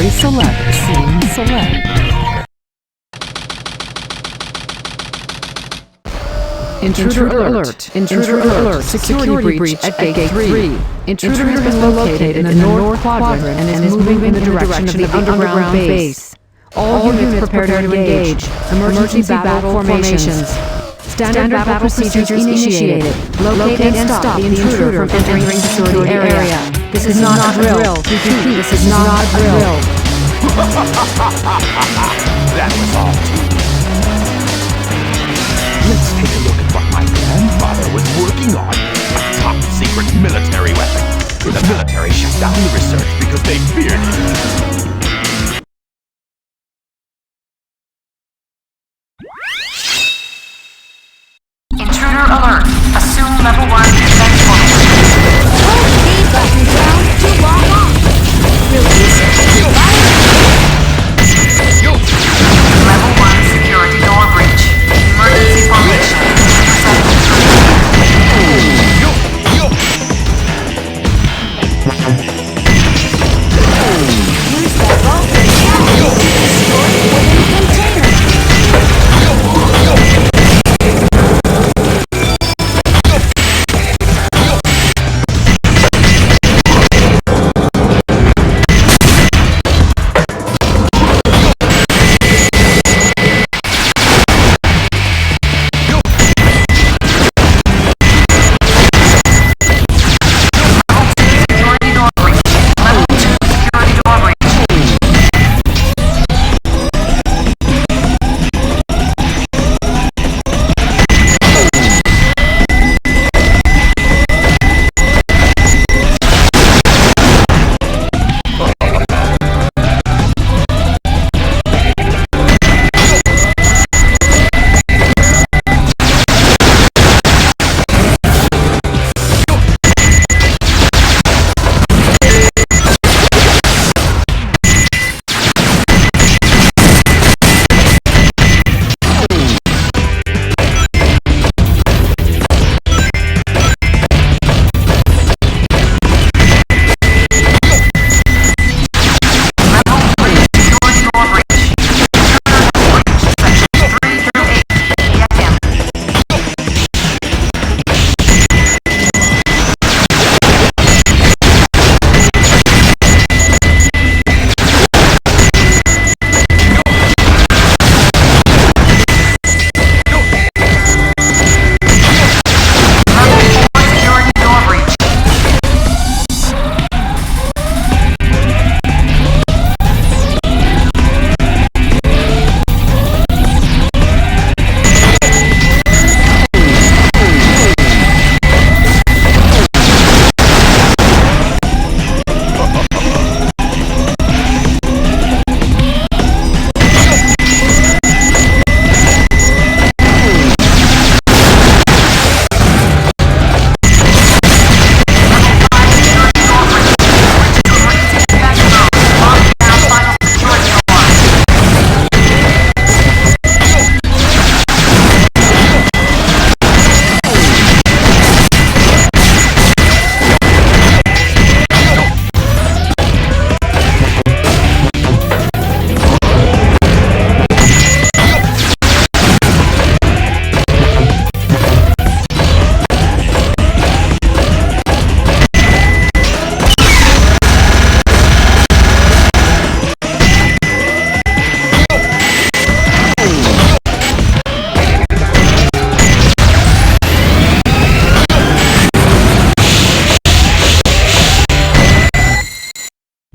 Category Select. Scene Select. Intruder alert! Intruder alert! Security breach at Gate 3. Intruder has been located in the north quadrant and is moving in the direction of the underground base. All units prepare to engage. Emergency battle formations. Standard battle procedures initiated. Locate and stop the intruder from entering the security area. This is not a drill. Repeat, this is not a drill. That was all. Let's take a look at what my grandfather was working on. A top-secret military weapon. The military shut down the research because they feared it. Intruder alert. Assume level 1 defense formation. B button down to log on. Release Level 1 security door breach. Emergency formation. Intercept intruder. Use the vaulted ammo. Destroy wooden container.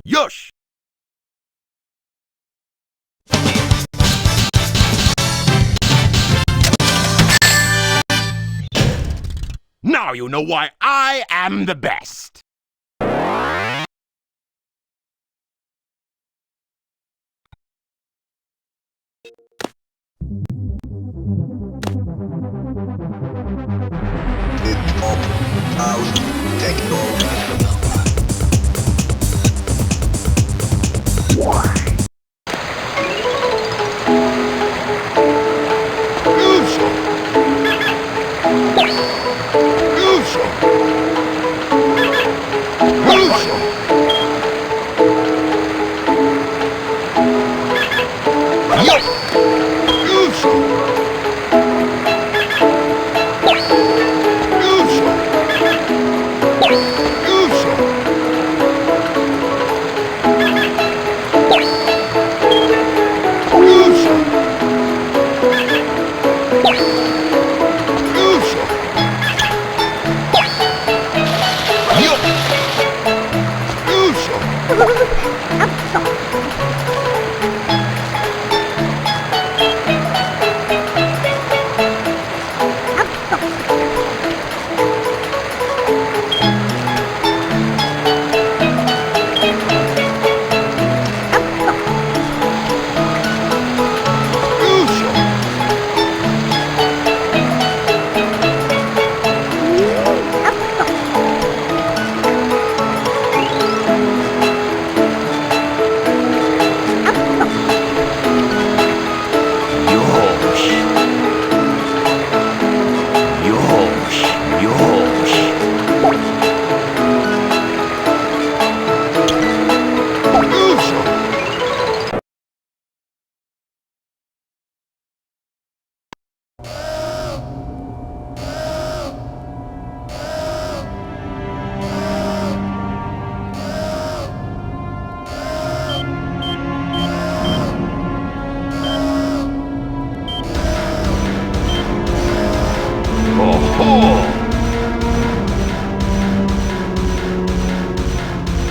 Yush! Now you know why I am the best!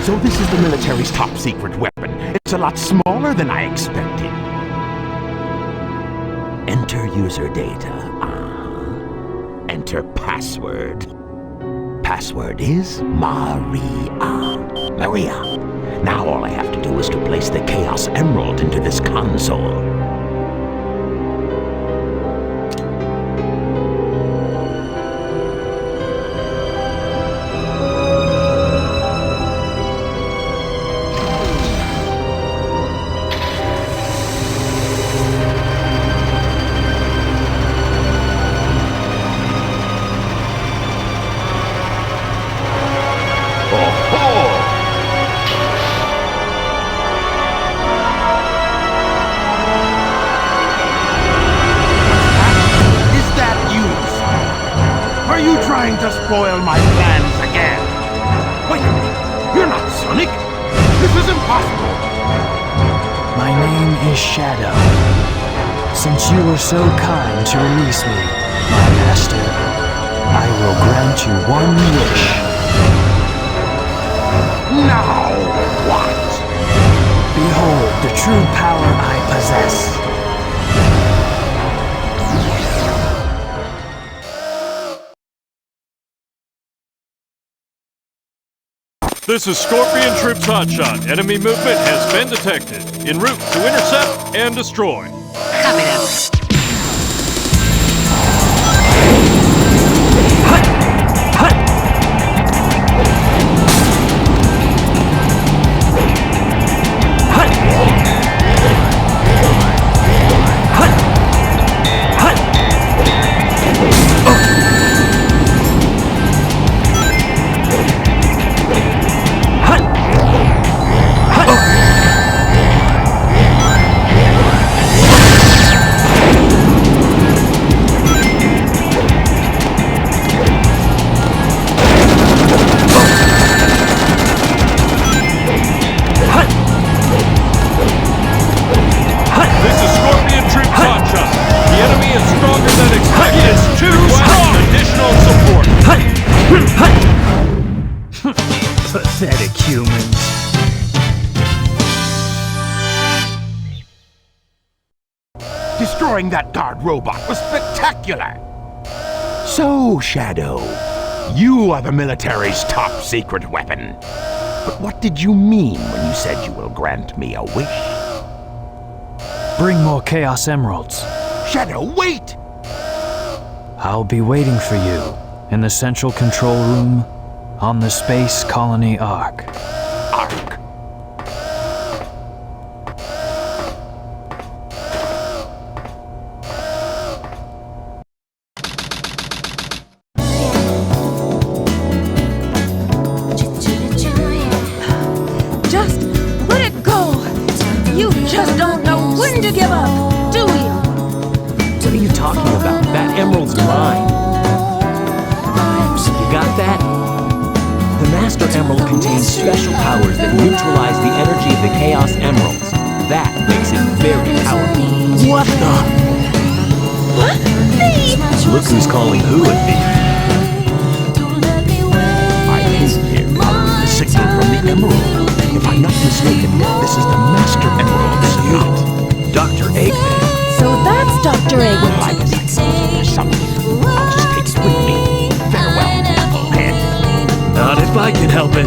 So this is the military's top secret weapon. It's a lot smaller than I expected. Enter user data. Enter password. Password is Maria. Maria. Now all I have to do is to place the Chaos Emerald into this console. Trying to spoil my plans again. Wait a minute. You're not Sonic. This is impossible. My name is Shadow. Since you were so kind to release me, my master, I will grant you one wish. Now what? Behold the true power I possess. This is Scorpion Troops Hotshot. Enemy movement has been detected. En route to intercept and destroy. Copy that. Pathetic humans. Destroying that guard robot was spectacular. So, Shadow, you are the military's top secret weapon. But what did you mean when you said you will grant me a wish? Bring more Chaos Emeralds. Shadow, wait! I'll be waiting for you in the central control room on the Space Colony Ark. Ark. Just let it go. You just don't know when to give up, do you? What are you talking about? That emerald's mine. You got that? The Master Emerald contains special powers that neutralize the energy of the Chaos Emeralds. That makes it very powerful. What the? What? Look who's calling who at me. I think here follows the signal from the Emerald. If I'm not mistaken, this is the Master Emerald signal. Dr. Eggman. So that's Dr. Well, Eggman. I guess I suppose there's something. I'll just take it with me. Farewell, Applehead. Not if I can help it.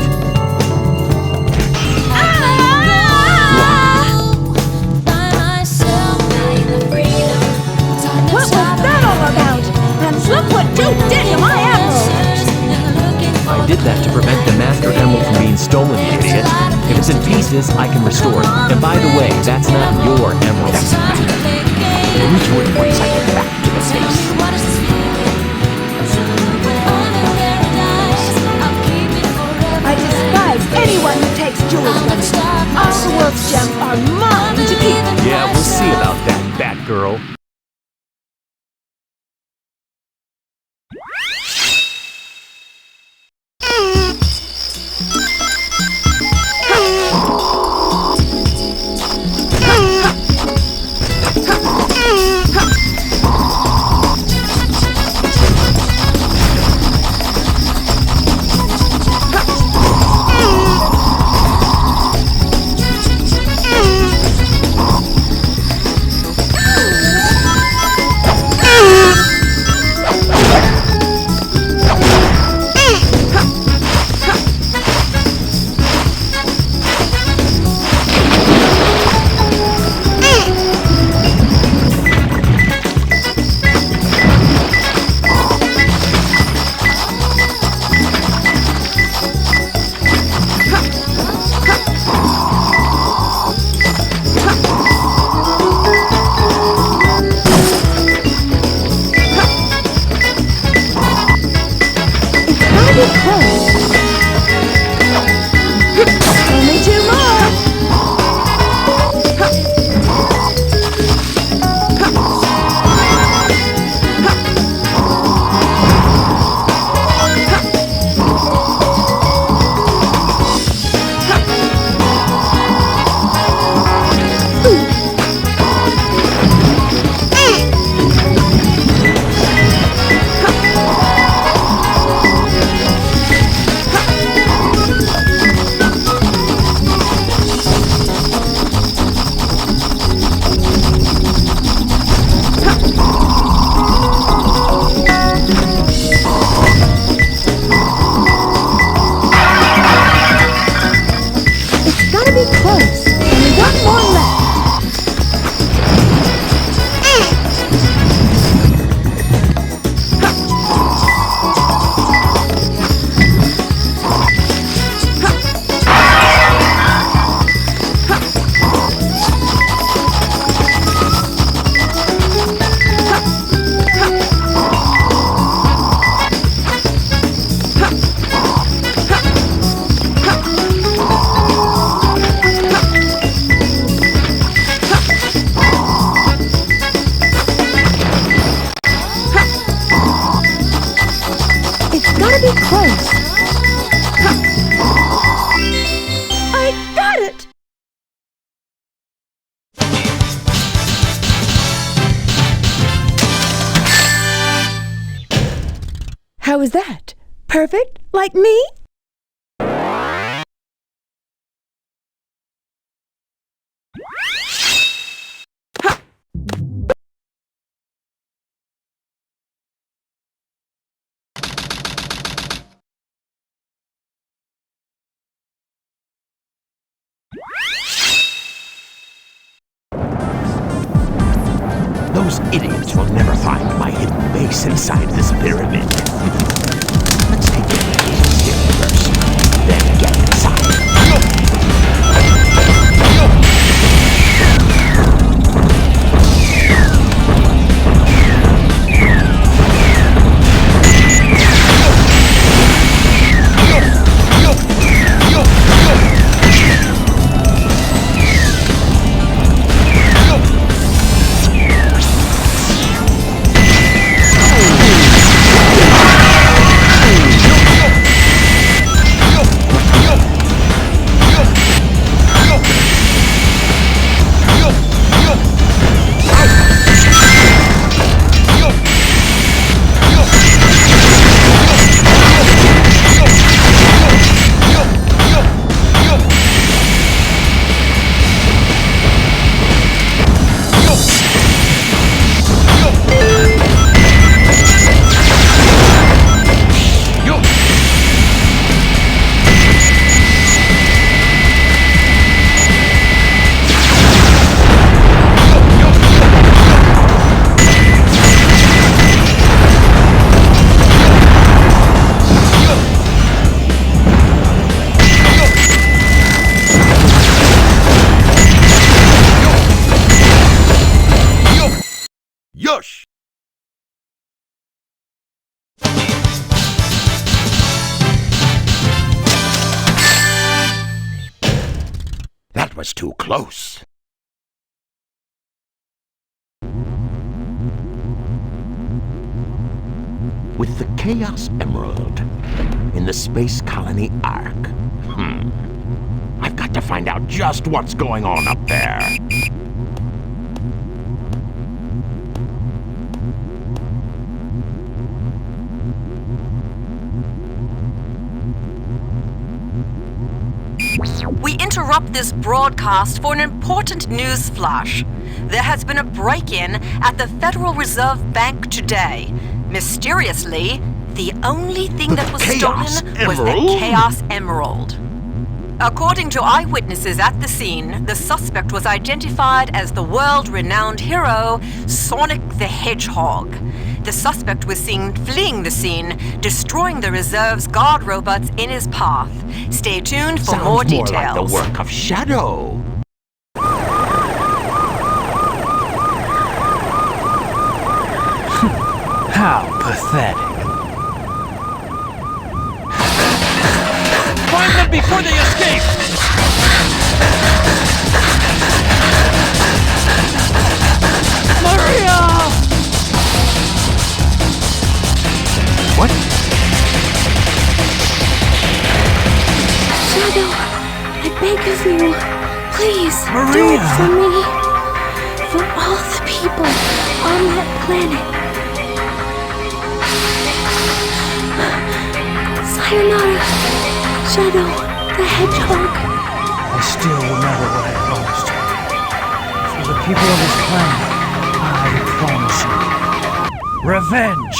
What was that all about? And look what you did to my emerald! I did that to prevent the Master Emerald from being stolen, you idiot. If it's in pieces, I can restore it. And by the way, that's not your emerald. Enjoy it once I get back to the base. I despise anyone who takes jewels from me. All the world's gems are mine to keep. Yeah, we'll see about that, Batgirl. close. Ha. I got it! How was that? Perfect? Like me? Those idiots will never find my hidden base inside this pyramid. Let's take a look here first, then get inside. Yush! That was too close. With the Chaos Emerald in the Space Colony Ark. I've got to find out just what's going on up there. We interrupt this broadcast for an important news flash. There has been a break-in at the Federal Reserve Bank today. Mysteriously, the only thing that was stolen was the Chaos Emerald. According to eyewitnesses at the scene, the suspect was identified as the world-renowned hero, Sonic the Hedgehog. The suspect was seen fleeing the scene, destroying the reserve's guard robots in his path. Stay tuned for more details. Sounds more like the work of Shadow. How pathetic. Find them before they escape! Maria! What? Shadow, I beg of you, please do Maria! it for me. For all the people on that planet. Sayonara, Shadow the Hedgehog. I still remember what I promised you. For the people of this planet, I promise you. Revenge!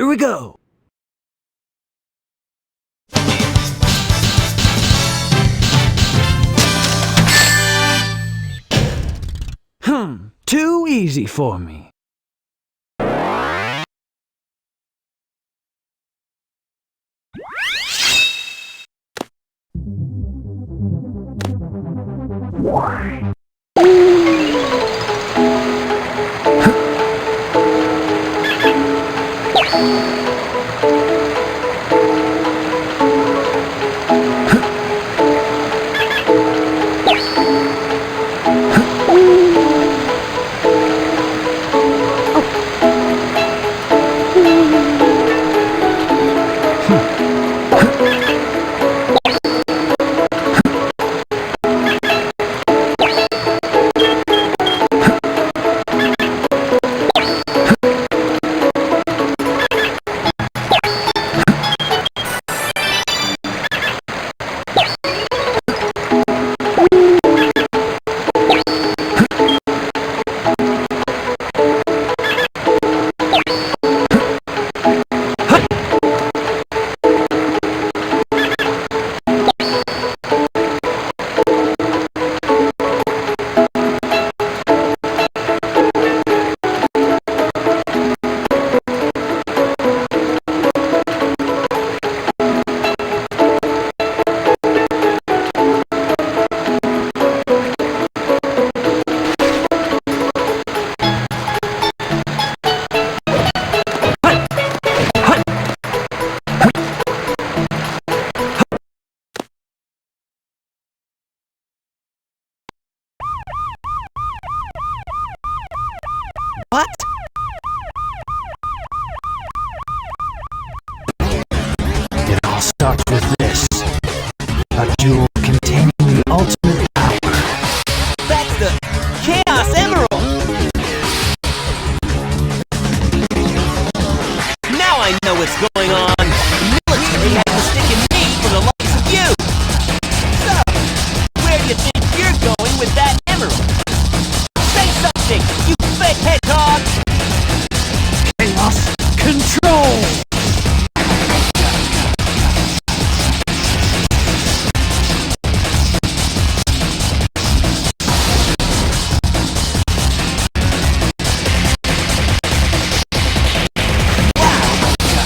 we go! Too easy for me. What? It all starts with this. A jewel containing the ultimate power. That's the Chaos Emerald! Now I know what's going on. The military has mistaken me for the likes of you! So, where do you think you're going with that emerald? Say something, you fake hedgehog! Chaos Control!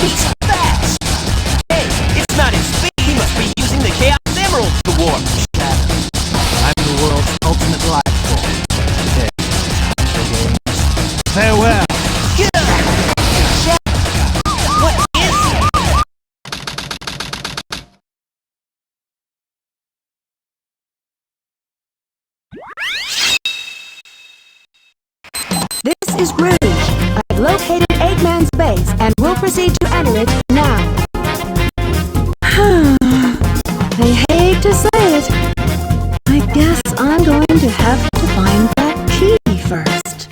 He's fast! Hey, it's not his speed, he must be using the Chaos Emerald to warp! I'm the world's ultimate life form. Farewell! What is it? This is Rouge. I've located Eggman's base and will proceed to enter it now. I hate to say it. I guess I'm going to have to find that key first.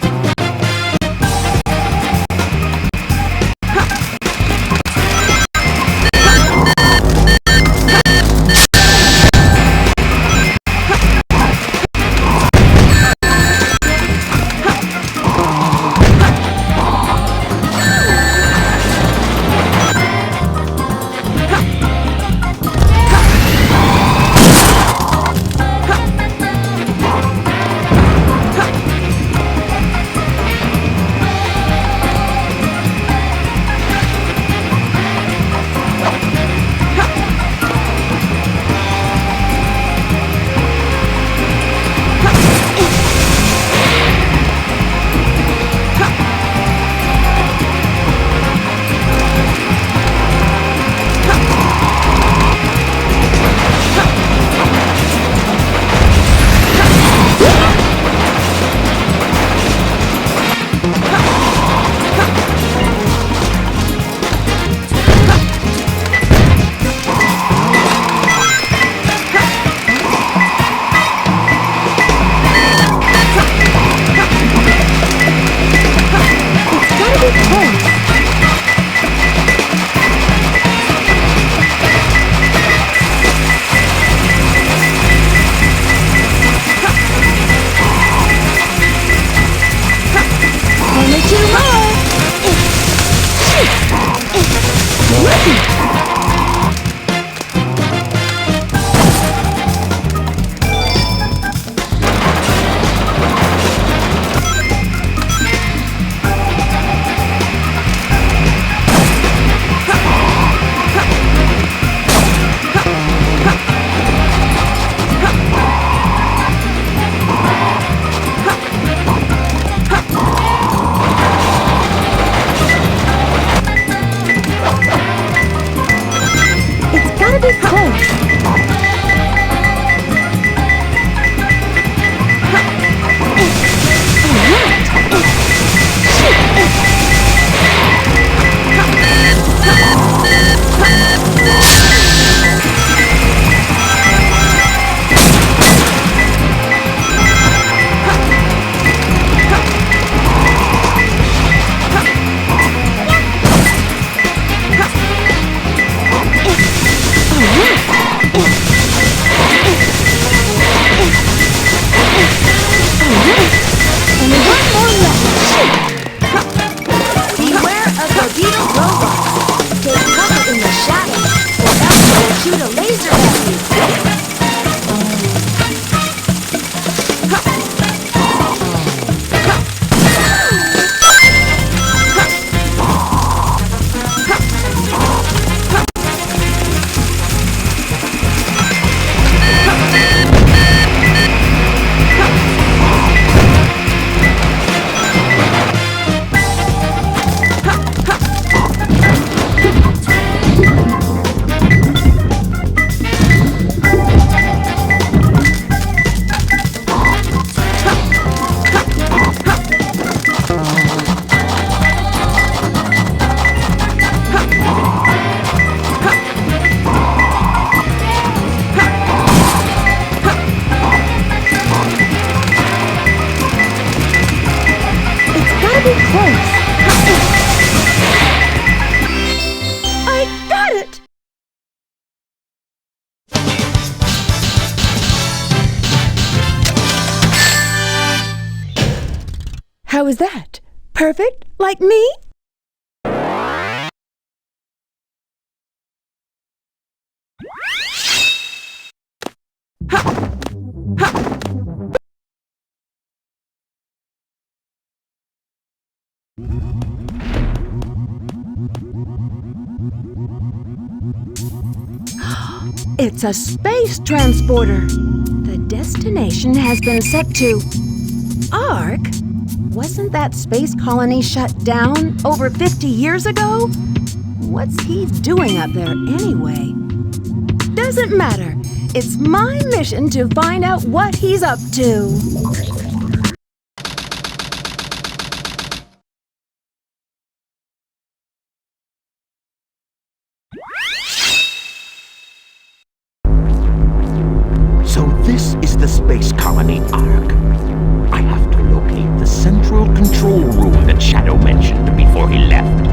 gotta be close. Beware of torpedo robots. Take cover in the shadows, or else they will shoot a laser at you. I got it! How is that? Perfect? Like me? It's a space transporter. The destination has been set to Ark? Wasn't that space colony shut down over 50 years ago? What's he doing up there anyway? Doesn't matter. It's my mission to find out what he's up to. So this is the space colony Ark. I have to locate the central control room that Shadow mentioned before he left.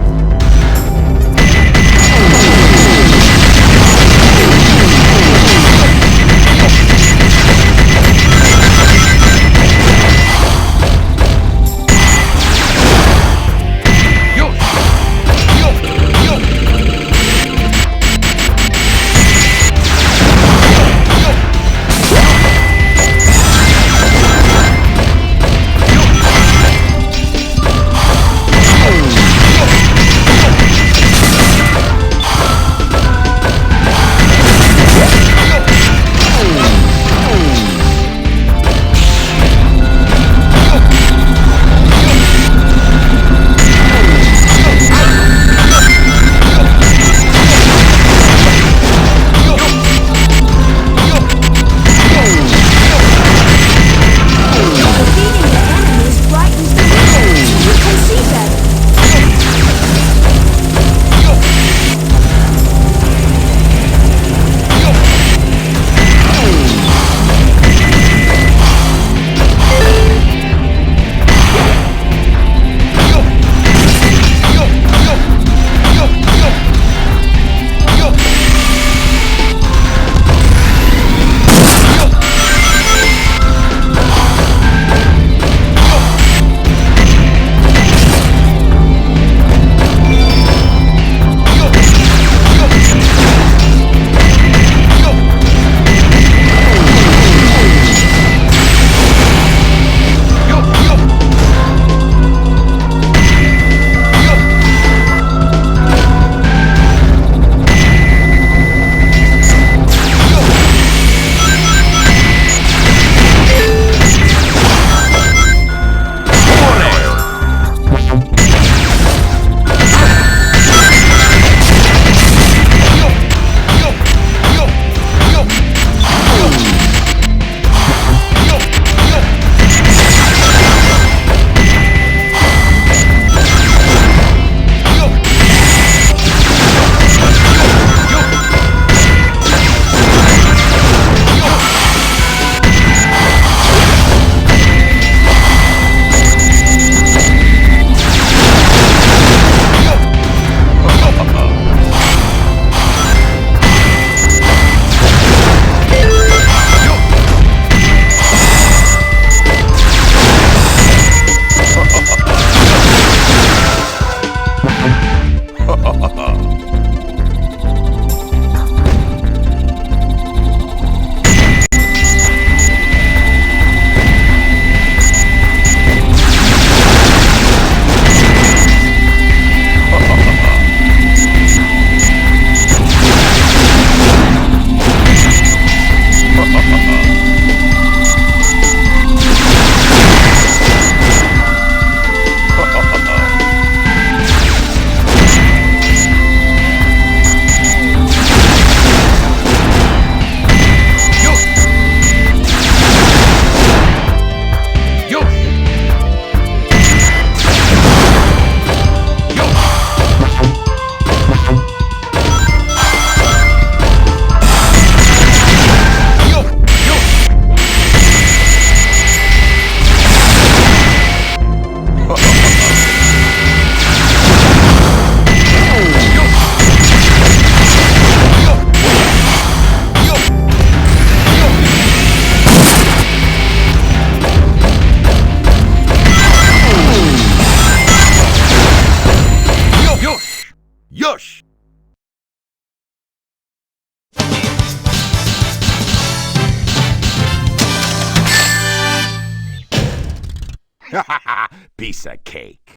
Piece of cake.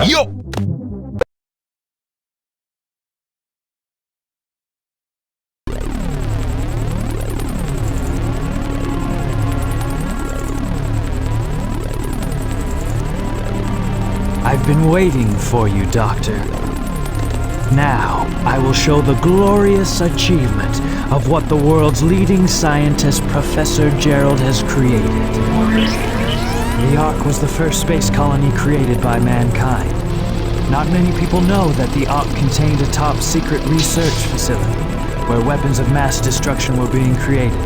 Yo! I've been waiting for you, Doctor. Now, I will show the glorious achievement of what the world's leading scientist, Professor Gerald, has created. The Ark was the first space colony created by mankind. Not many people know that the Ark contained a top-secret research facility where weapons of mass destruction were being created.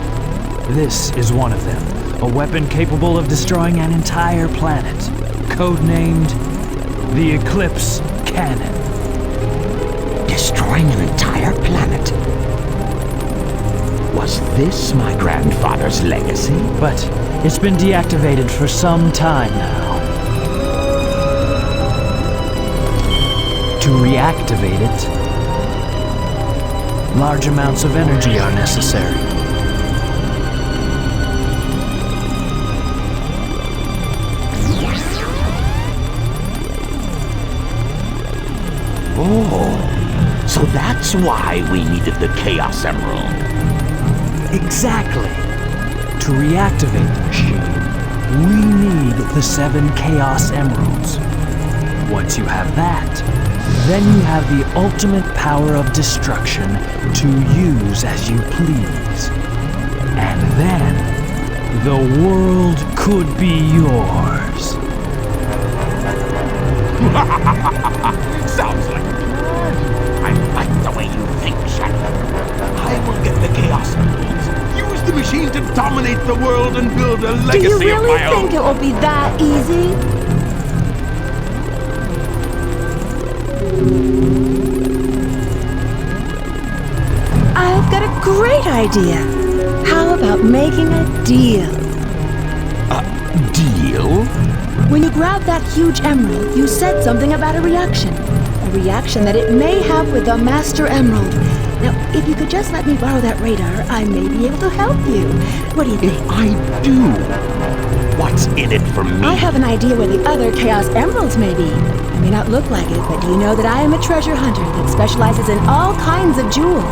This is one of them, a weapon capable of destroying an entire planet, codenamed the Eclipse Cannon. Destroying an entire planet? Was this my grandfather's legacy? But it's been deactivated for some time now. To reactivate it, large amounts of energy are necessary. Oh, so that's why we needed the Chaos Emerald. Exactly. To reactivate the machine, we need the 7 Chaos Emeralds. Once you have that, then you have the ultimate power of destruction to use as you please. And then, the world could be yours. Sounds like a plan. I like the way you think, Shadow. I will get the Chaos Emeralds, use the machine to dominate the world and build a legacy Do you of really my own. think it will be that easy? I've got a great idea. How about making a deal? Deal? When you grabbed that huge emerald, you said something about a reaction. A reaction that it may have with the Master Emerald. Now, if you could just let me borrow that radar, I may be able to help you. What do you think? If I do, what's in it for me? I have an idea where the other Chaos Emeralds may be. I may not look like it, but do you know that I am a treasure hunter that specializes in all kinds of jewels?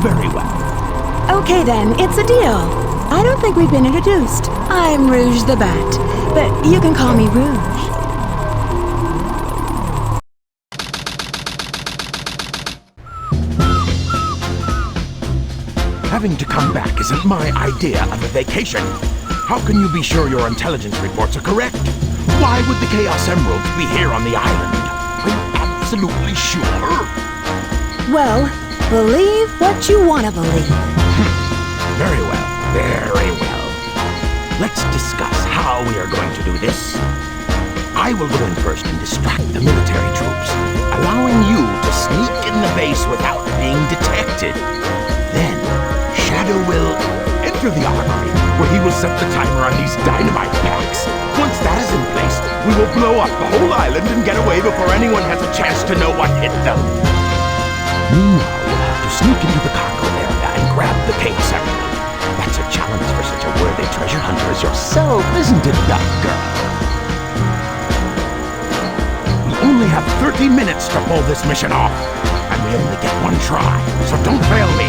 Very well. Okay then, it's a deal. I don't think we've been introduced. I'm Rouge the Bat, but you can call me Rouge. Having to come back isn't my idea of a vacation. How can you be sure your intelligence reports are correct? Why would the Chaos Emeralds be here on the island? Are you absolutely sure? Well, believe what you want to believe. Very well, very well. Let's discuss how we are going to do this. I will go in first and distract the military troops, allowing you to sneak in the base without being detected. Then, Shadow will enter the armory, where he will set the timer on these dynamite packs. Once that is in place, we will blow up the whole island and get away before anyone has a chance to know what hit them. Meanwhile, you'll have to sneak into the cargo area and grab the Chaos Emerald. That's a challenge for such a worthy treasure hunter as yourself, isn't it, Duck Girl? We only have 30 minutes to pull this mission off, and we only get one try, so don't fail me.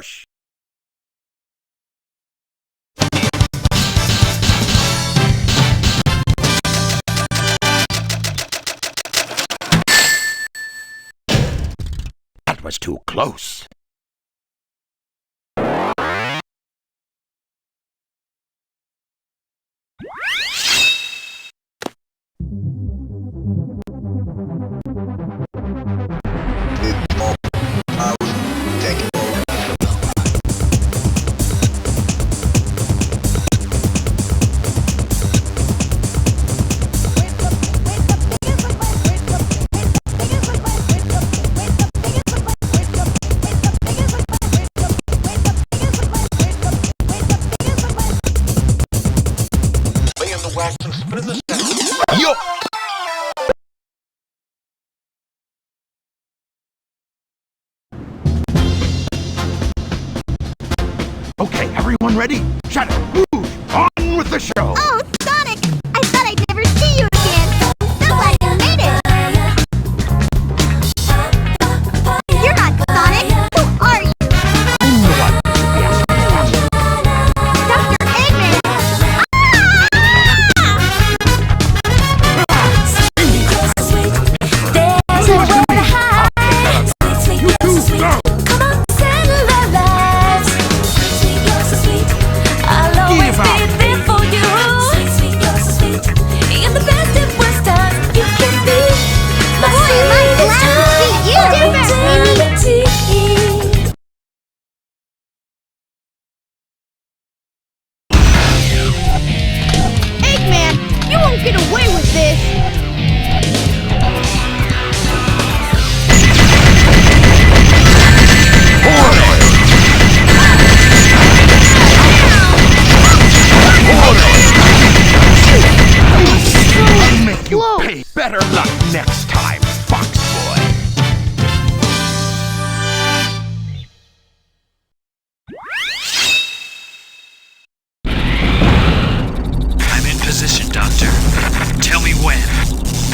push! That was too close. Yo! Okay, everyone ready? Shadow, move! On with the show! Oh, Sonic! I thought I'd never see you again. So glad you made it. You're not Sonic. Who are you? Dr. Eggman! There's nowhere to hide. Come on, settle our lives. I'll always be there for you. In the best and worst times, you can be my eternity. Eggman, you won't get away with this. I'll make you pay. Better luck next time, Fox Boy. I'm in position, Doctor. Tell me when.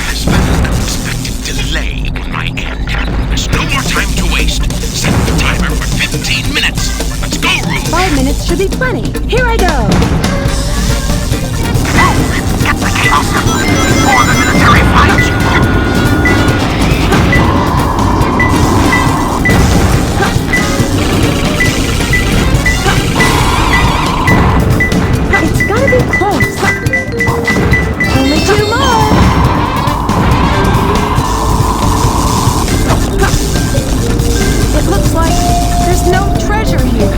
There's been an unexpected delay on my end. There's no more time to waste. Set the timer for 15 minutes. Let's go, Rube. 5 minutes should be plenty. Here I go. Get the chaos before the military finds you. It's gotta be close. Only 2 more. It looks like there's no treasure here.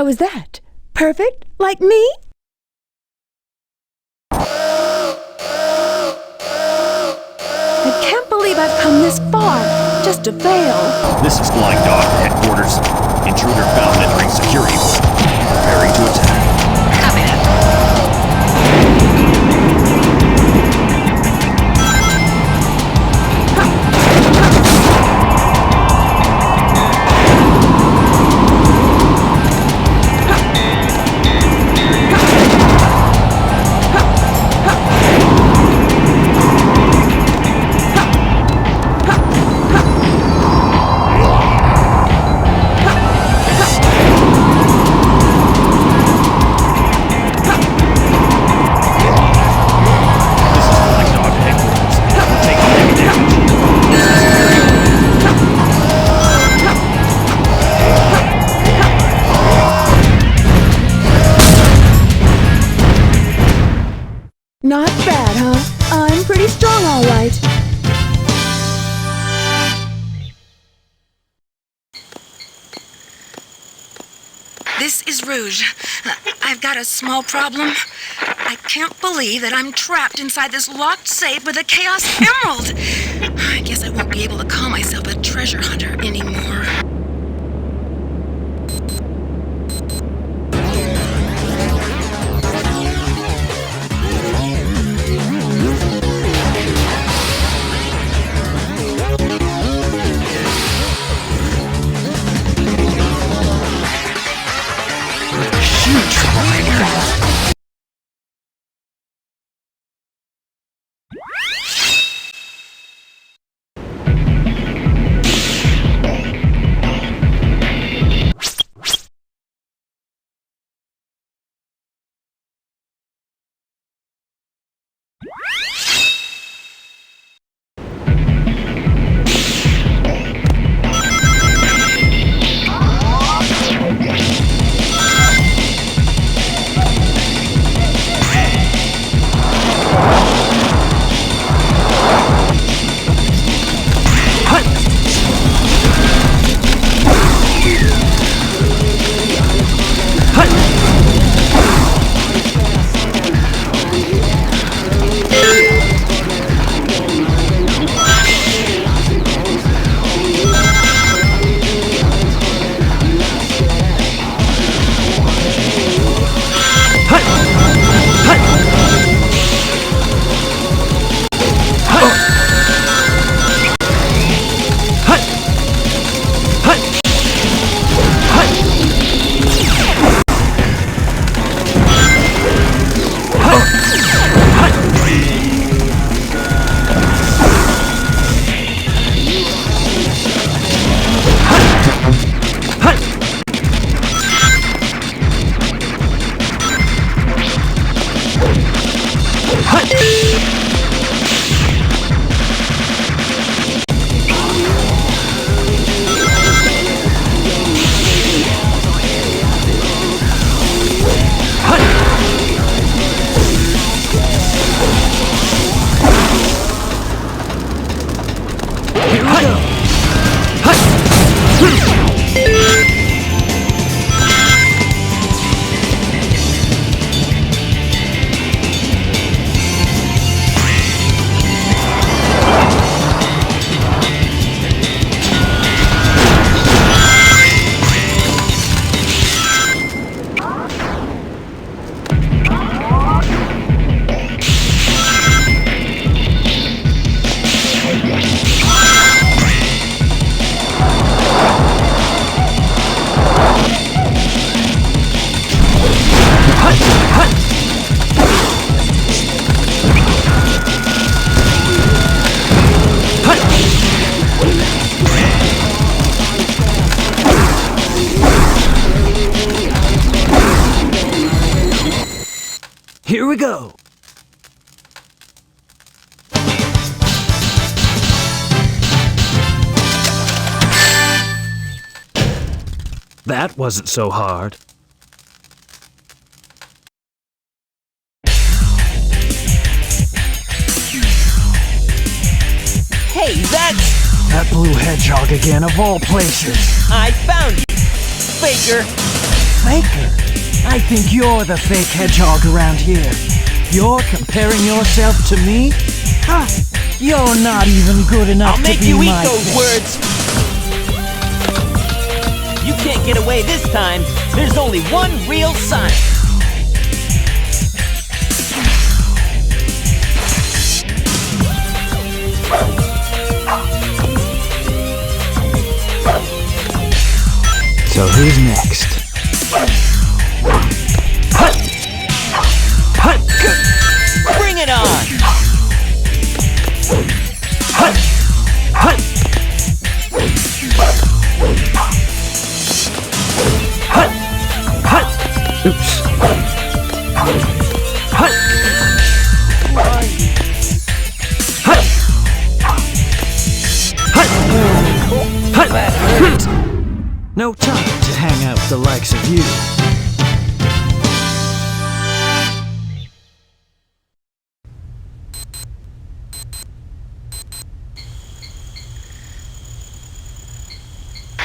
How is that? Perfect? Like me? I can't believe I've come this far, just to fail. This is Flying Dog Headquarters. Intruder found entering security. Preparing to attack. Copy that. Not bad, huh? I'm pretty strong, all right. This is Rouge. I've got a small problem. I can't believe that I'm trapped inside this locked safe with a Chaos Emerald. I guess I won't be able to call myself a treasure hunter anymore. Here we go! That wasn't so hard. Hey, that's... That blue hedgehog again, of all places. I found you, Faker. faker. I think you're the fake hedgehog around here. You're comparing yourself to me? Ha! You're not even good enough I'll to make be you eat my those fake. words! You can't get away this time. There's only one real science. So who's next? Bring it on! No time to hang out with the likes of you.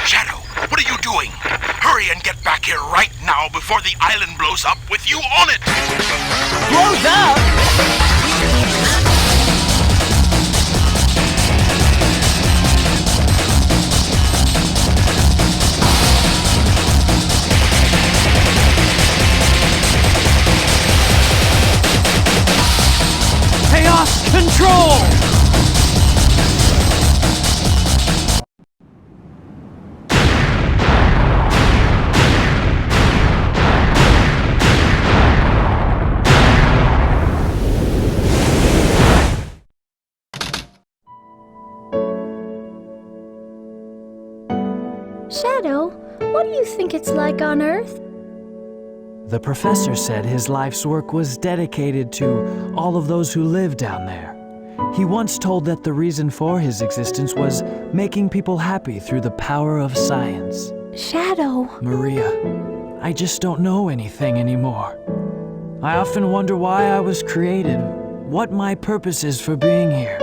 Shadow, what are you doing? Hurry and get back here right now before the island blows up with you on it! Blows up? Chaos Control! Shadow, what do you think it's like on Earth? The professor said his life's work was dedicated to all of those who live down there. He once told that the reason for his existence was making people happy through the power of science. Shadow. Maria, I just don't know anything anymore. I often wonder why I was created, what my purpose is for being here.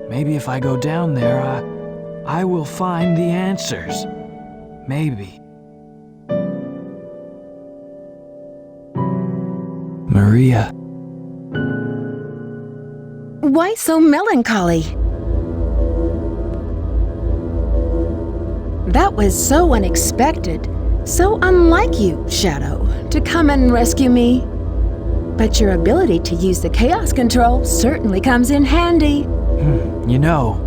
Maybe if I go down there, I will find the answers. Maybe. Maria. Why so melancholy? That was so unexpected, so unlike you, Shadow, to come and rescue me. But your ability to use the chaos control certainly comes in handy. You know,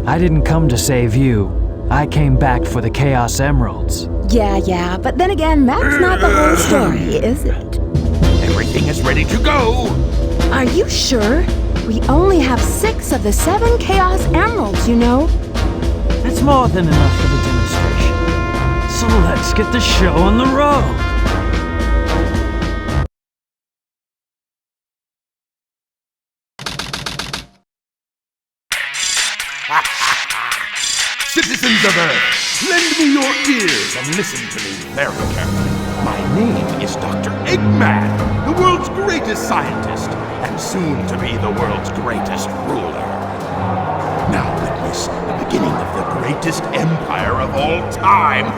I didn't come to save you. I came back for the Chaos Emeralds. Yeah, but then again, that's not the whole story, is it? Everything is ready to go! Are you sure? We only have 6 of the 7 Chaos Emeralds, you know. That's more than enough for the demonstration. So let's get the show on the road. Citizens of Earth, lend me your ears and listen to me very carefully. My name is Dr. Eggman, the world's greatest scientist, and soon to be the world's greatest ruler. Now witness the beginning of the greatest empire of all time.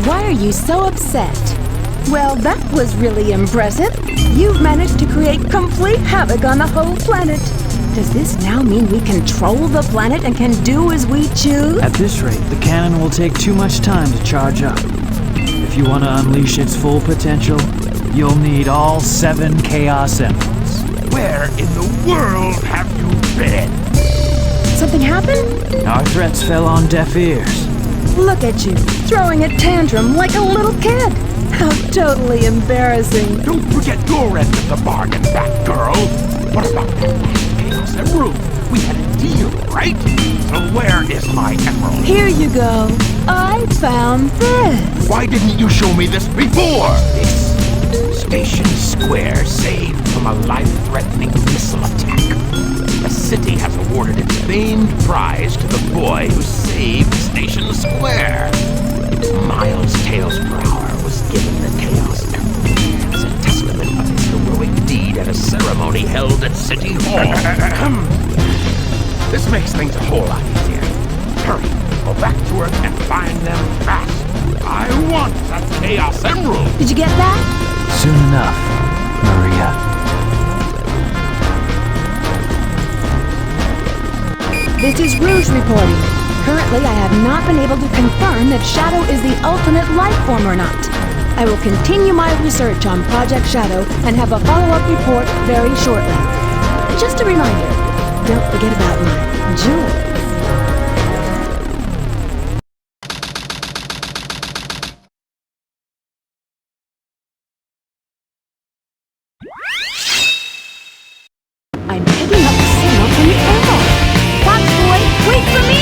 Why are you so upset? Well, that was really impressive. You've managed to create complete havoc on the whole planet. Does this now mean we control the planet and can do as we choose? At this rate, the cannon will take too much time to charge up. If you want to unleash its full potential, you'll need all 7 Chaos Emeralds. Where in the world have you been? Something happened? Our threats fell on deaf ears. Look at you, throwing a tantrum like a little kid. How totally embarrassing. Don't forget your end of the bargain, Batgirl. What about that last Chaos Emerald? We had a deal, right? So where is my emerald? Here you go. I found this. Why didn't you show me this before? This Station Square saved from a life-threatening missile attack. The city has awarded its famed prize to the boy who saved Station Square. Miles Tailsbrower was given the Chaos Emerald as a testament of his heroic deed at a ceremony held at City Hall. This makes things a whole lot easier. Hurry, go back to Earth and find them fast. I want that Chaos Emerald! Did you get that? Soon enough, Maria. This is Rouge reporting. Currently, I have not been able to confirm if Shadow is the ultimate life form or not. I will continue my research on Project Shadow and have a follow-up report very shortly. Just a reminder, don't forget about my jewels. I'm picking up the signal from the emerald. Fox Boy, wait for me!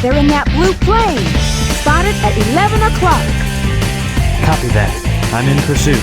They're in that blue plane. Spotted at 11 o'clock. Copy that. I'm in pursuit.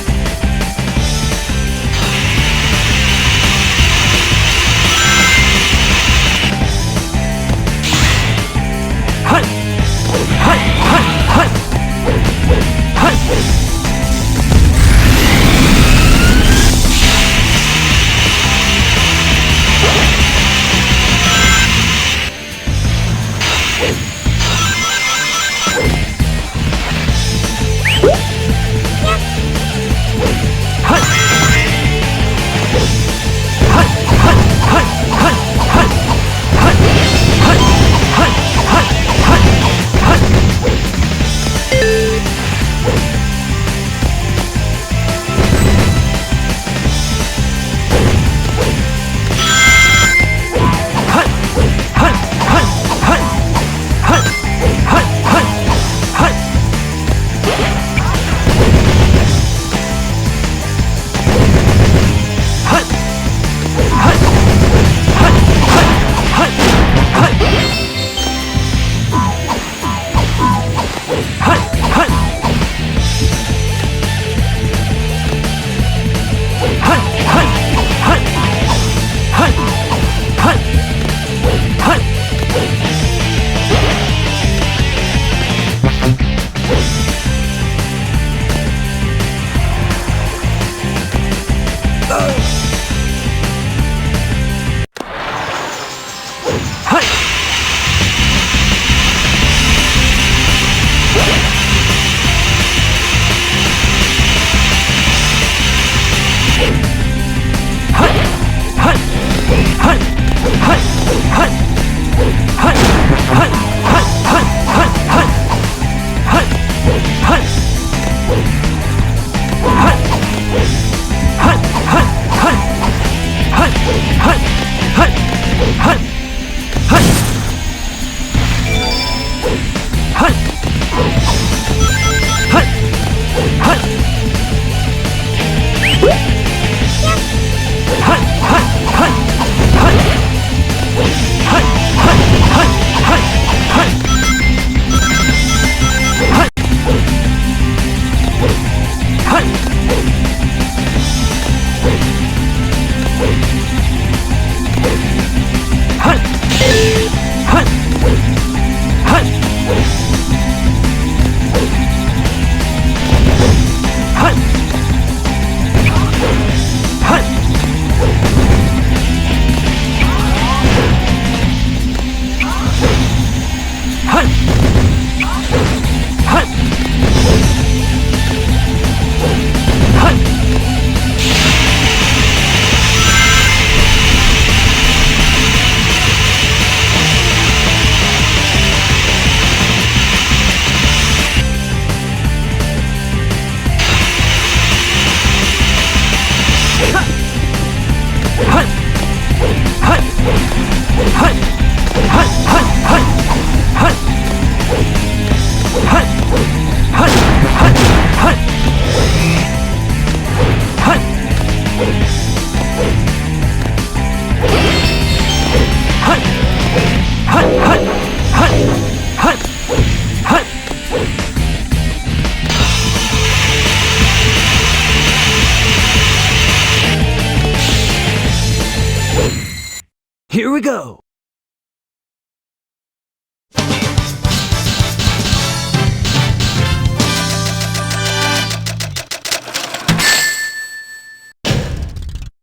Here we go!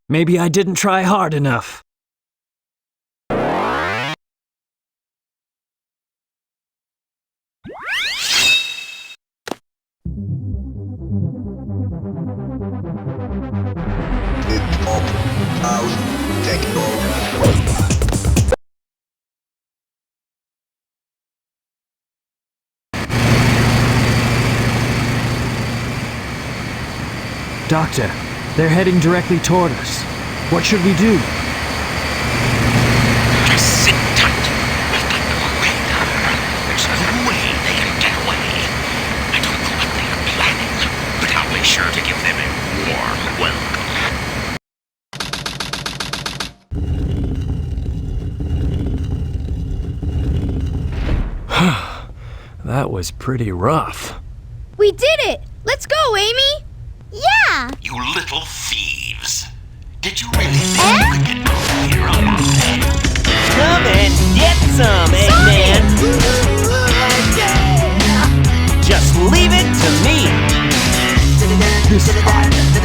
Maybe I didn't try hard enough. Doctor, they're heading directly toward us. What should we do? Just sit tight. We've got them on radar. There's no way they can get away. I don't know what they are planning, but I'll make sure to give them a warm welcome. That was pretty rough. We did it! Let's go, Amy! Yeah! You little thieves. Did you really think you could get through here alive? Come and get some, Eggman! Just leave it to me! This time, as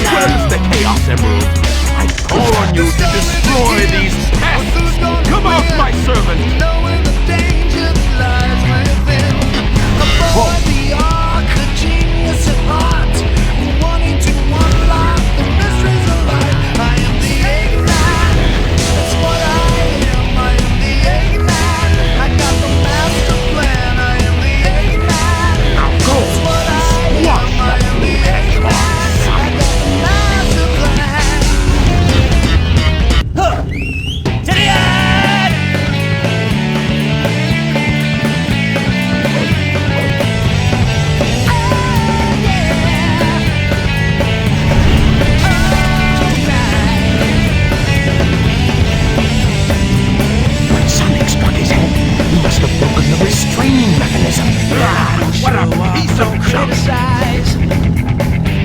well as the Chaos Emerald, I call on you to destroy these pests! Come out, my servant! Knowing the danger that lies within. Aboard the ark, a genius at heart, wanting to unlock the mysteries of life. I am the Eggman. That's what I am. I am the Eggman. I got the master plan. I am the Eggman. Now go! That's what I am. I am the Eggman. I got the master plan. Huh! To the end! When Sonic struck his head, he must have broken the restraining mechanism. What a piece of junk! Criticize.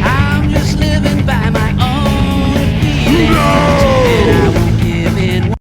I'm just living by my own feelings. And I won't give in.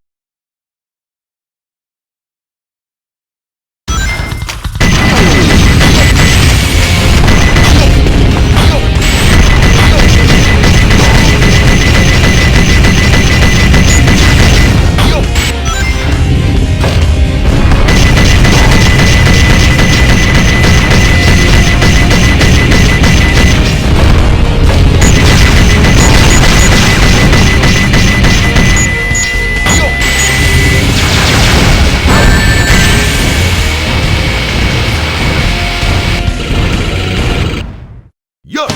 Yuck!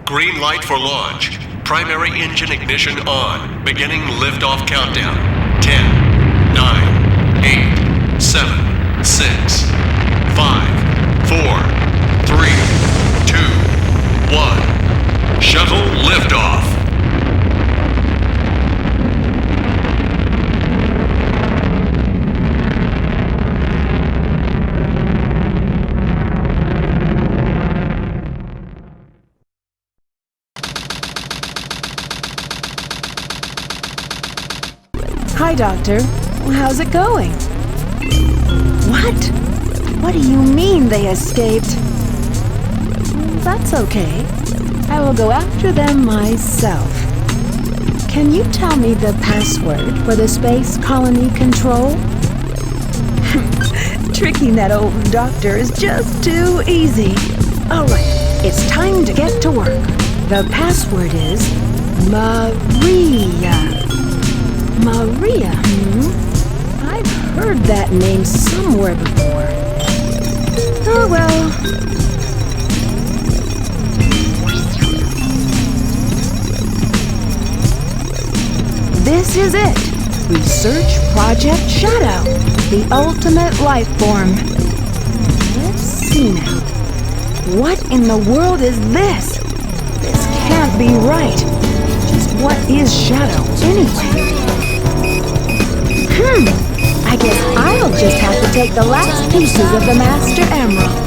Green light for launch. Primary engine ignition on. Beginning liftoff countdown. 10, 9, 8, 7, 6, 5, 4, 3, 2, 1. Shuttle liftoff. Hi, Doctor. How's it going? What? What do you mean they escaped? That's okay. I will go after them myself. Can you tell me the password for the space colony control? Tricking that old doctor is just too easy. All right, it's time to get to work. The password is Maria. Maria, I've heard that name somewhere before. Oh well. This is it. Research Project Shadow, the ultimate life form. Let's see now. What in the world is this? This can't be right. Just what is Shadow anyway? I guess I'll just have to take the last pieces of the Master Emerald.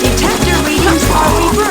Detector readings are reversed.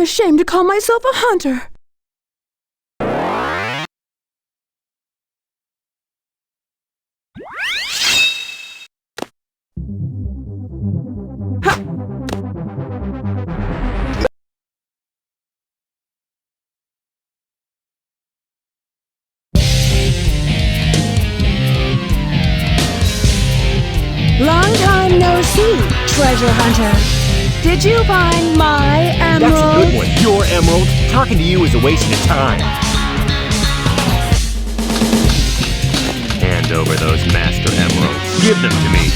ashamed to call myself a hunter. Long time no see, treasure hunter. Did you find my emerald? That's a good one. Your emerald. Talking to you is a waste of time. Hand over those master emeralds. Give them to me.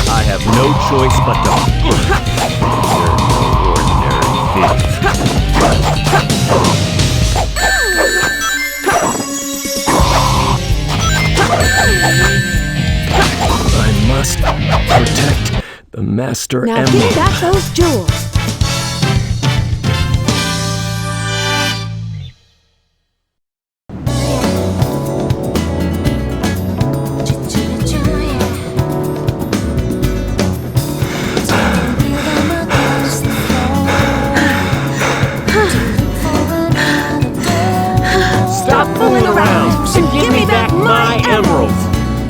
I have no choice but to... You're no ordinary thief. I must protect the Master Now Emerald. give me back those jewels. Stop fooling around and give me back my emeralds.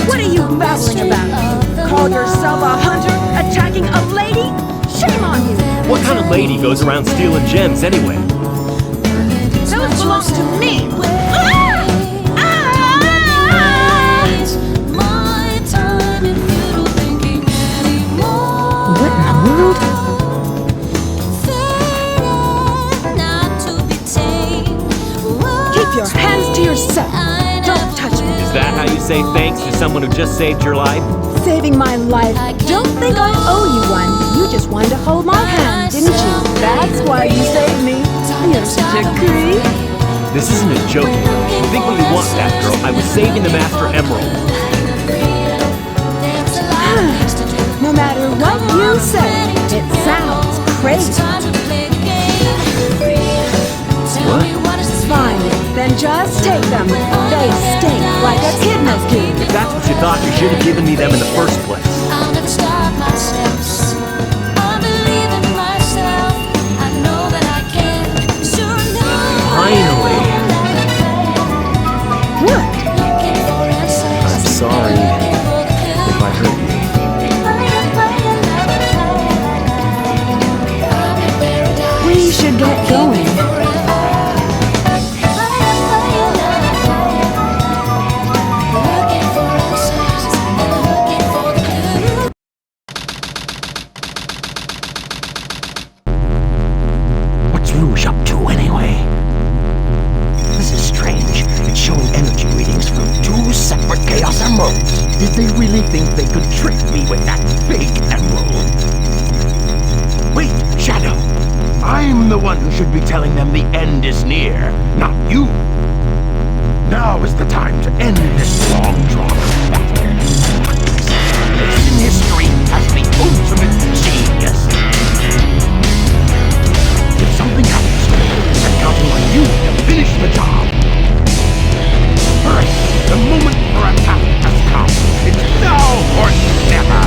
What are you babbling about? Call yourself a hunter attacking a lady? Shame on you! What kind of lady goes around stealing gems anyway? Those belong to me! What in the world? Keep your hands to yourself. Don't touch me. Is that how you say thanks to someone who just saved your life? Saving my life. Don't think I owe you one. You just wanted to hold my hand, didn't you? That's why you saved me. You're such a creep. This isn't a joke. Think what you want, that girl. I was saving the Master Emerald. No matter what you say, it sounds crazy. What? Fine, then just take them. They stink like a kidney's key. If that's what you thought, you should have given me them in the first place. I'll never stop my steps. I believe in myself. I know that I can. Sure know. Finally. What? I'm sorry if I hurt you. We should get going. What's Rouge up to anyway? This is strange. It's showing energy readings from two separate Chaos Emeralds. Did they really think they could trick me with that fake emerald? Wait, Shadow! I'm the one who should be telling them the end is near, not you! Now is the time to end this long-drawn battle. This in history as the ultimate genius. If something happens, I'm counting on you to finish the job. First, the moment for attack has come. It's now or never.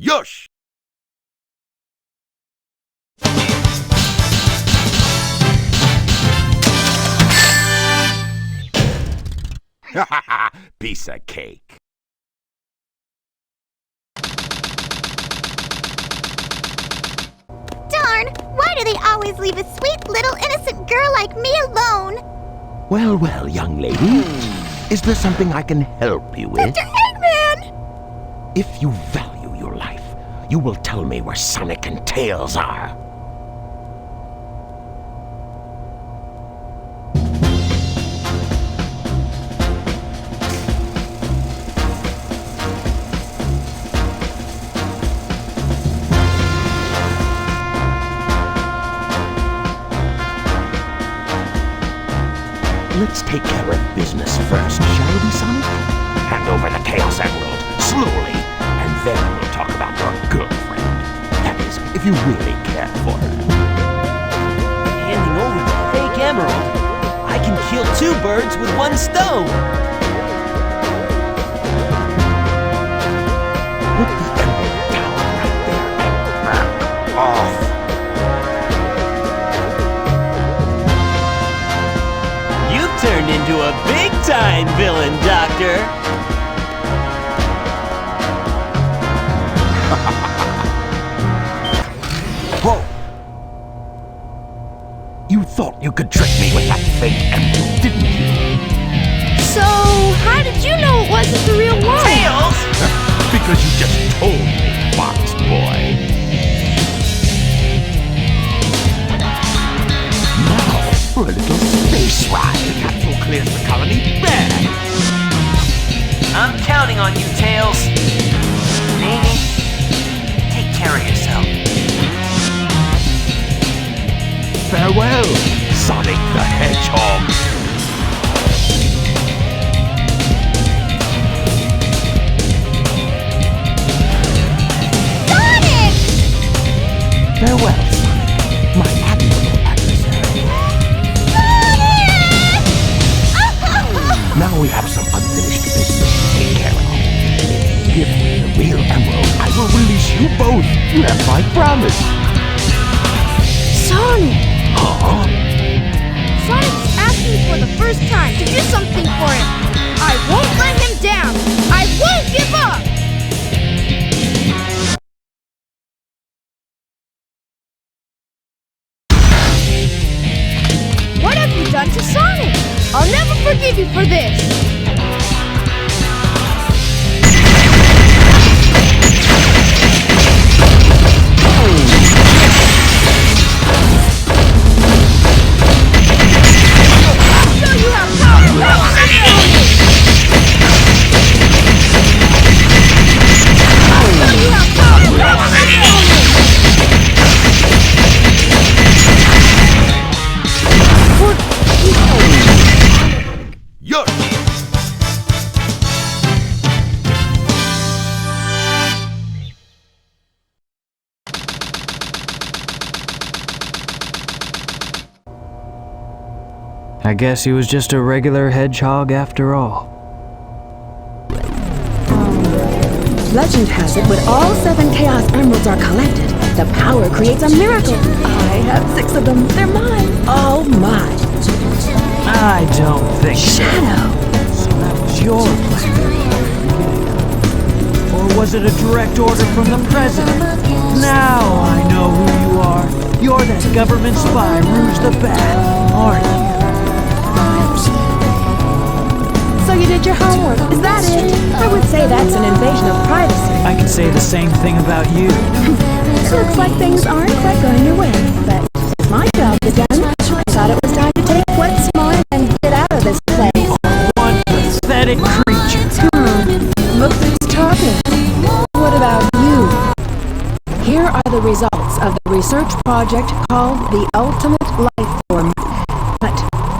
Yush! Piece of cake. Darn! Why do they always leave a sweet little innocent girl like me alone? Well, well, young lady. Is there something I can help you with? Dr. Eggman! If you value your life, you will tell me where Sonic and Tails are. Let's take care of business first, shall we, Sonic? Hand over the Chaos Emerald, slowly, and then we'll talk about your girlfriend. That is, if you really care for her. Handing over the fake emerald? I can kill 2 birds with 1 stone! Put the emerald down right there and back off. You've turned into a big-time villain, Doctor! Whoa! You thought you could trick me with that fake emerald, didn't you? So, how did you know it wasn't the real one? Tails! Because you just told me, Fox Boy. Now for a little space ride. Capsule clears the colony back. I'm counting on you, Tails. Amy, take care of yourself. Farewell, Sonic the Hedgehog. Sonic! Farewell, Sonic, my admirable adversary. Sonic! Now we have some unfinished business to take care of. If you give me the real emerald, I will release you both. That's my promise. Sonic! Huh? Sonic's asking for the first time to do something for him. I won't let him down. I won't give up. What have you done to Sonic? I'll never forgive you for this. I guess he was just a regular hedgehog after all. Legend has it when all 7 Chaos Emeralds are collected, the power creates a miracle. I have 6 of them. They're mine. All mine. I don't think Shadow. so. That was your plan. Or was it a direct order from the president? Now I know who you are. You're that government spy, Rouge the Bat, aren't you? So you did your homework, is that it? I would say that's an invasion of privacy. I can say the same thing about you. It looks like things aren't quite going your way, but since my job is done, I thought it was time to take what's mine and get out of this place. One pathetic creature. Look who's talking. What about you? Here are the results of the research project called the Ultimate Life Form. But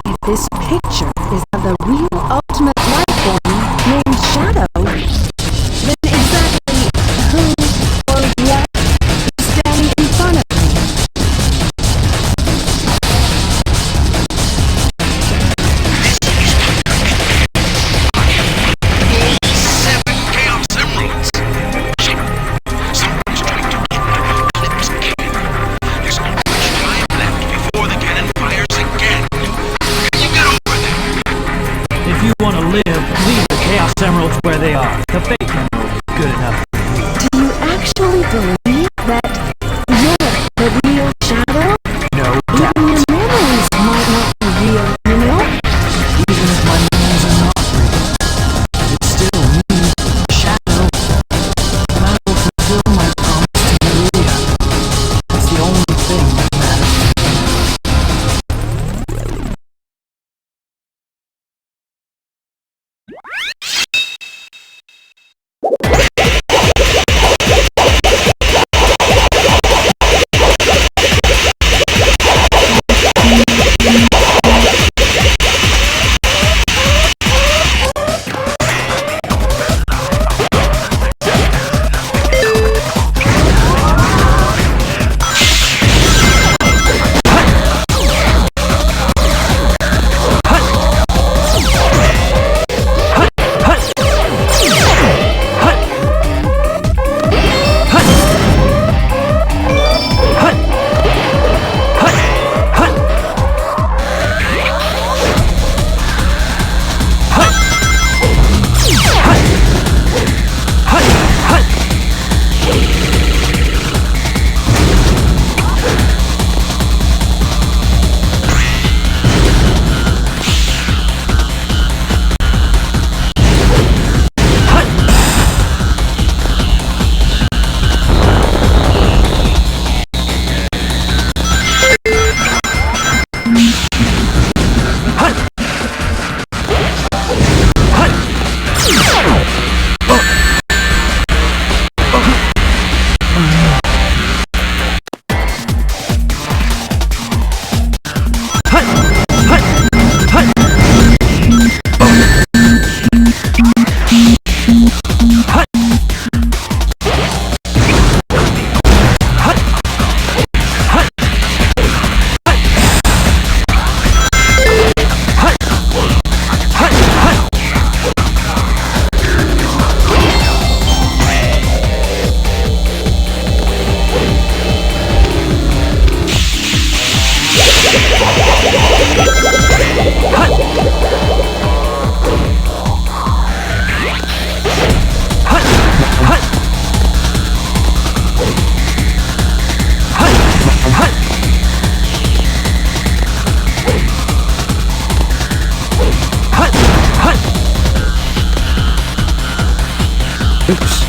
if this picture is of the real ultimate life form named Shadow, then exactly who or what is standing in front of me? Chaos Emeralds! Some Ah, the fake emerald is good enough. Do you actually believe that you're the real Shadow? No Even doubt. your memories might not be real, you know? Even if my memories are not real, it's still me, Shadow. And I will fulfill my promise to Maria. It's the only thing that matters. Oops.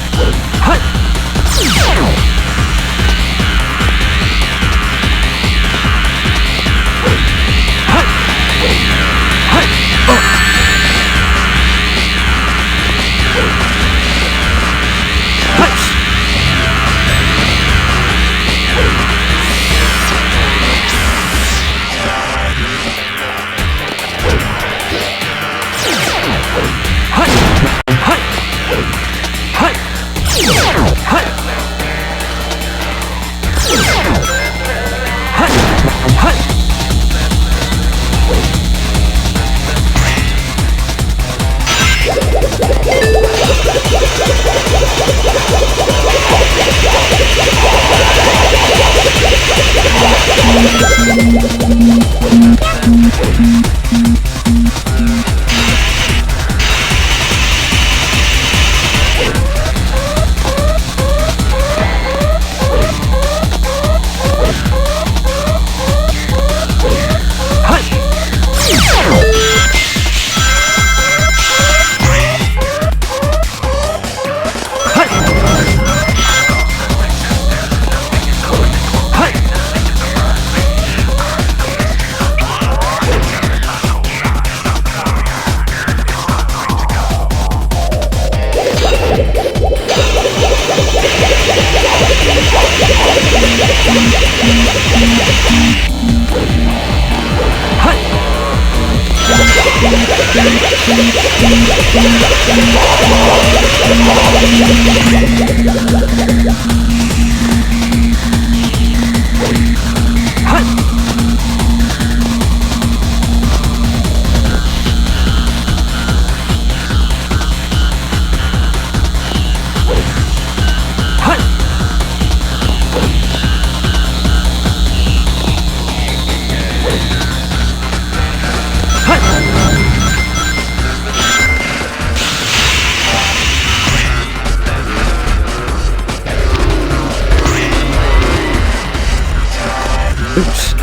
Oops.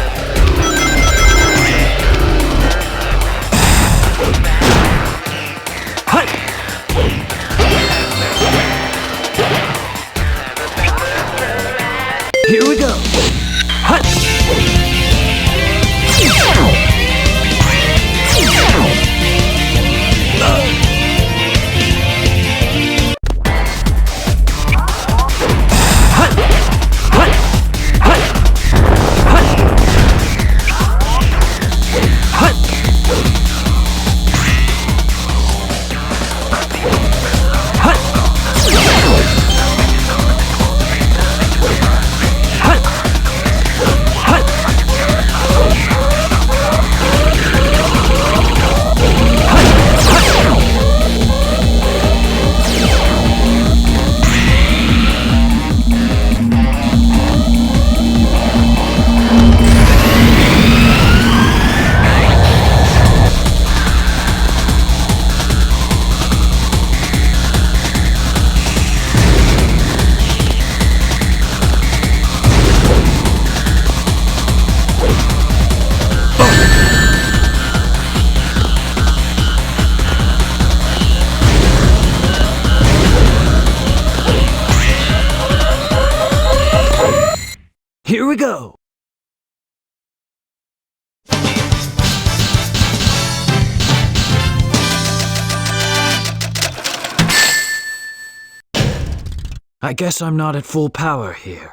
Here we go. Here we go! I guess I'm not at full power here.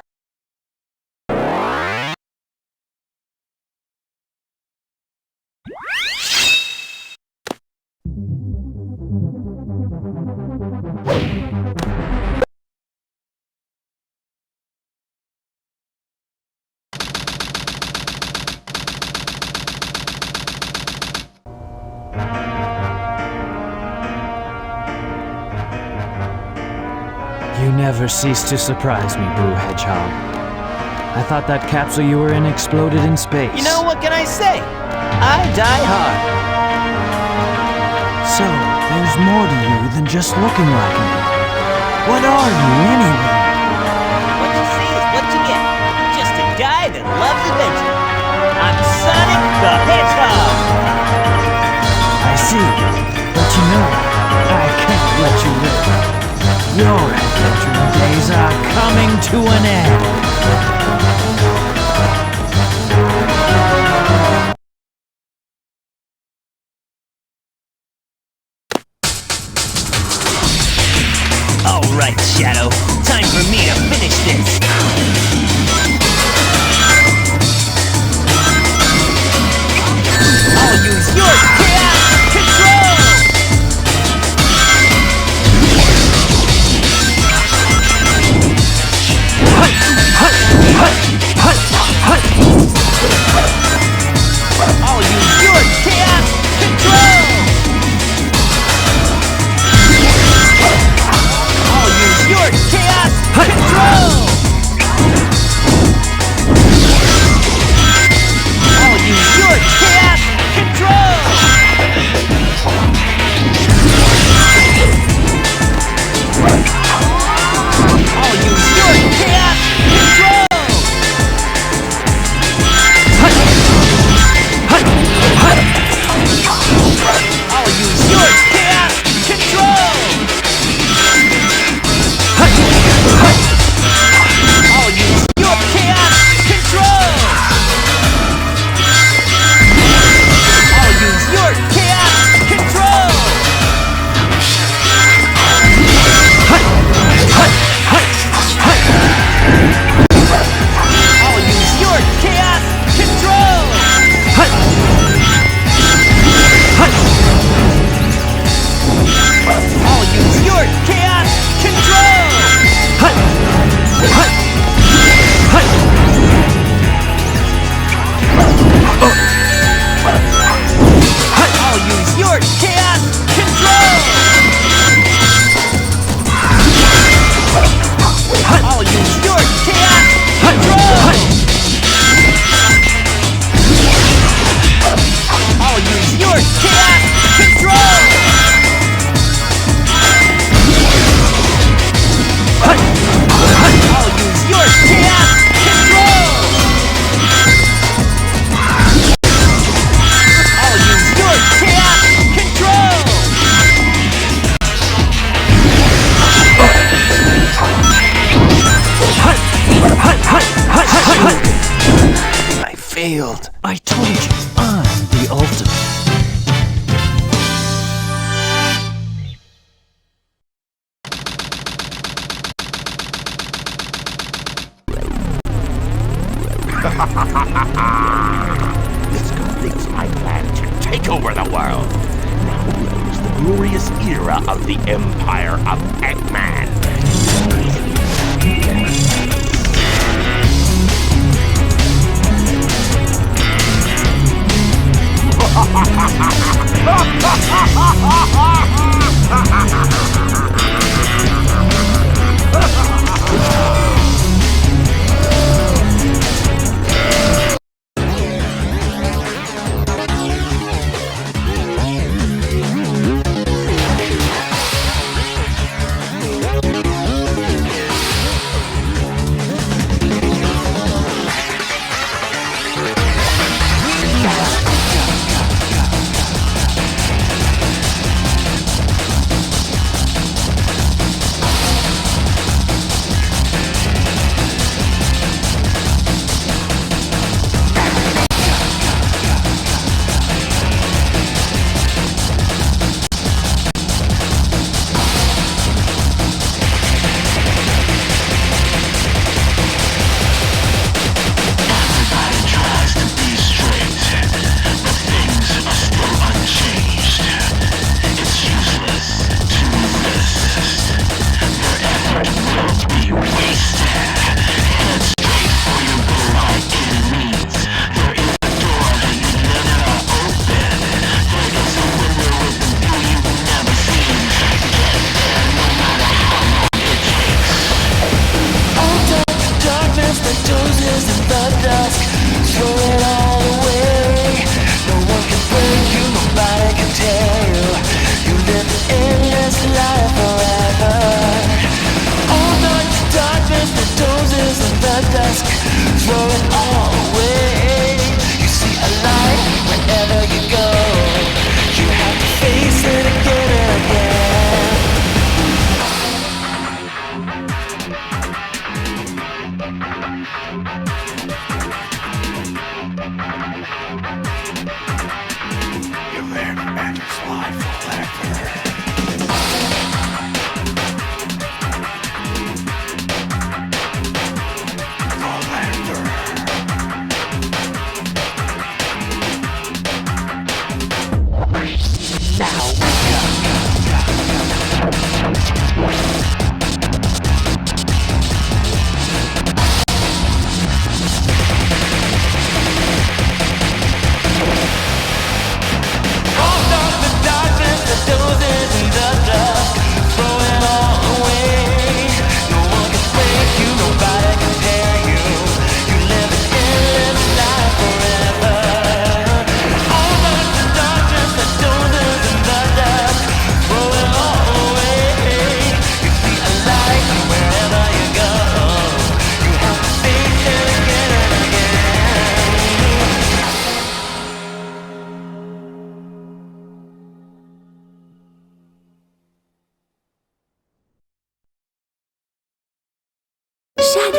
You never cease to surprise me, Blue Hedgehog. I thought that capsule you were in exploded in space. You know, what can I say? I die hard. So, there's more to you than just looking like me. What are you, anyway? What you see is what you get. Just a guy that loves adventure. I'm Sonic the Hedgehog. I see. But you know, I can't let you live. Your adventuring days are coming to an end. All right, Shadow. Time for me to finish this. I'll use your chaos control! I'll use your chaos control! I'll use your chaos control! failed. I told you, I'm the ultimate. This completes my plan to take over the world. Now begins the glorious era of the Empire of Eggman.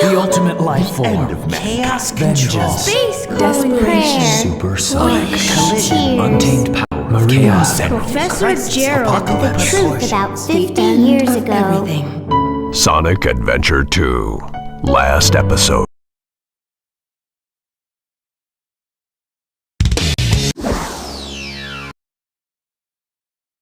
The ultimate life form. Chaos Vengeance. Space calling prayer. Supersonic collision. Untamed power. Maria. Chaos. Professor Gerald did the Apocalypse. truth about 50 years ago. Sonic Adventure 2. Last episode.